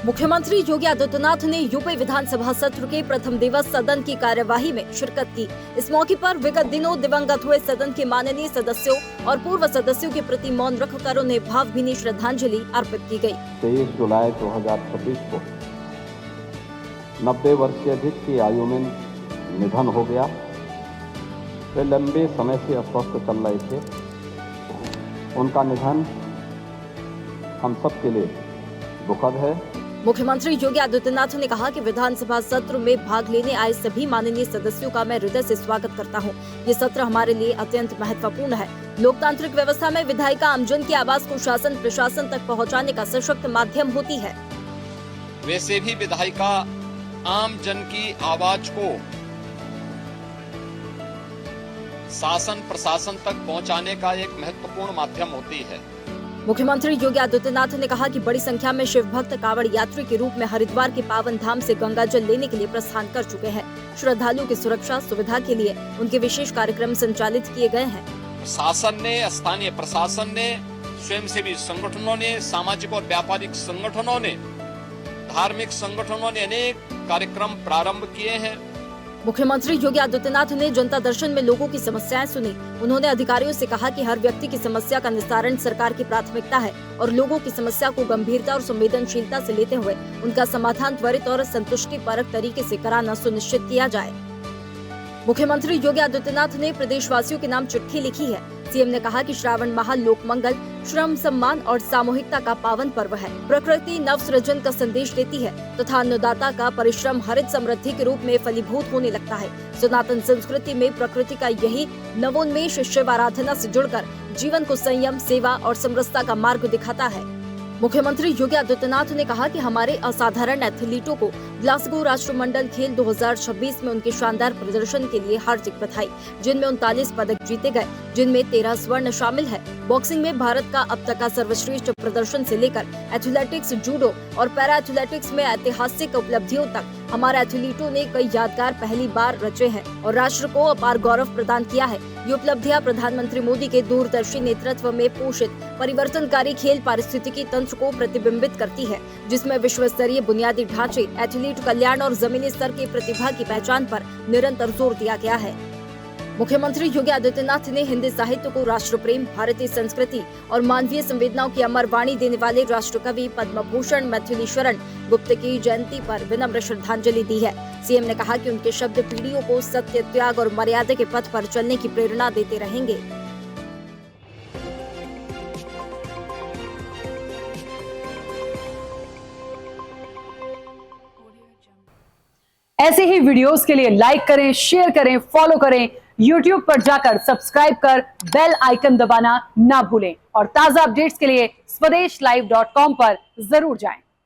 मुख्यमंत्री योगी आदित्यनाथ ने यूपी विधानसभा सत्र के प्रथम दिवस सदन की कार्यवाही में शिरकत की। इस मौके पर विगत दिनों दिवंगत हुए सदन के माननीय सदस्यों और पूर्व सदस्यों के प्रति मौन रखकर उन्हें भावभीनी श्रद्धांजलि अर्पित की गई। 23 जुलाई 2026 को 90 वर्ष से अधिक की आयु में निधन हो गया। वे लंबे समय से अस्वस्थ चल रहे थे। उनका निधन हम सब के लिए दुखद है। मुख्यमंत्री योगी आदित्यनाथ ने कहा कि विधानसभा सत्र में भाग लेने आए सभी माननीय सदस्यों का मैं हृदय से स्वागत करता हूं। ये सत्र हमारे लिए अत्यंत महत्वपूर्ण है। लोकतांत्रिक व्यवस्था में विधायिका आमजन की आवाज को शासन प्रशासन तक पहुंचाने का सशक्त माध्यम होती है। वैसे भी विधायिका आम जन की आवाज को शासन प्रशासन तक पहुंचाने का एक महत्वपूर्ण माध्यम होती है। मुख्यमंत्री योगी आदित्यनाथ ने कहा कि बड़ी संख्या में शिव भक्त कांवड़ यात्री के रूप में हरिद्वार के पावन धाम से गंगा जल लेने के लिए प्रस्थान कर चुके हैं। श्रद्धालुओं की सुरक्षा सुविधा के लिए उनके विशेष कार्यक्रम संचालित किए गए हैं। शासन ने, स्थानीय प्रशासन ने, स्वयंसेवी संगठनों ने, सामाजिक और व्यापारिक संगठनों ने, धार्मिक संगठनों ने अनेक कार्यक्रम प्रारंभ किए हैं। मुख्यमंत्री योगी आदित्यनाथ ने जनता दर्शन में लोगों की समस्याएं सुनी। उन्होंने अधिकारियों से कहा कि हर व्यक्ति की समस्या का निस्तारण सरकार की प्राथमिकता है और लोगों की समस्या को गंभीरता और संवेदनशीलता से लेते हुए उनका समाधान त्वरित और संतुष्टिपरक तरीके से कराना सुनिश्चित किया जाए। मुख्यमंत्री योगी आदित्यनाथ ने प्रदेशवासियों के नाम चिट्ठी लिखी है। सीएम ने कहा कि श्रावण माह लोक मंगल, श्रम सम्मान और सामूहिकता का पावन पर्व है। प्रकृति नव सृजन का संदेश देती है तथा अन्नदाता का परिश्रम हरित समृद्धि के रूप में फलीभूत होने लगता है। सनातन संस्कृति में प्रकृति का यही नवोन्मेष शिव आराधना से जुड़कर जीवन को संयम, सेवा और समरसता का मार्ग दिखाता है। मुख्यमंत्री योगी आदित्यनाथ ने कहा कि हमारे असाधारण एथलीटों को ग्लासगो राष्ट्रमंडल खेल 2026 में उनके शानदार प्रदर्शन के लिए हार्दिक बधाई, जिनमें 39 पदक जीते गए, जिनमें 13 स्वर्ण शामिल है। बॉक्सिंग में भारत का अब तक का सर्वश्रेष्ठ प्रदर्शन से लेकर एथलेटिक्स, जूडो और पैरा एथलेटिक्स में ऐतिहासिक उपलब्धियों तक हमारे एथलीटों ने कई यादगार पहली बार रचे हैं और राष्ट्र को अपार गौरव प्रदान किया है। ये उपलब्धियां प्रधानमंत्री मोदी के दूरदर्शी नेतृत्व में पोषित परिवर्तनकारी खेल पारिस्थितिकी तंत्र को प्रतिबिंबित करती है, जिसमें विश्व स्तरीय बुनियादी ढांचे, एथलीट कल्याण और जमीनी स्तर की प्रतिभा की पहचान पर निरंतर जोर दिया गया है। मुख्यमंत्री योगी आदित्यनाथ ने हिंदी साहित्य को राष्ट्र प्रेम, भारतीय संस्कृति और मानवीय संवेदनाओं की अमर वाणी देने वाले राष्ट्रकवि पद्म भूषण मैथिली शरण गुप्त की जयंती पर विनम्र श्रद्धांजलि दी है। सीएम ने कहा कि उनके शब्द पीढ़ियों को सत्य, त्याग और मर्यादा के पथ पर चलने की प्रेरणा देते रहेंगे। ऐसे ही वीडियोस के लिए लाइक करें, शेयर करें, फॉलो करें। YouTube पर जाकर सब्सक्राइब कर बेल आइकन दबाना ना भूलें और ताजा अपडेट्स के लिए swedeshlive.com पर जरूर जाएं।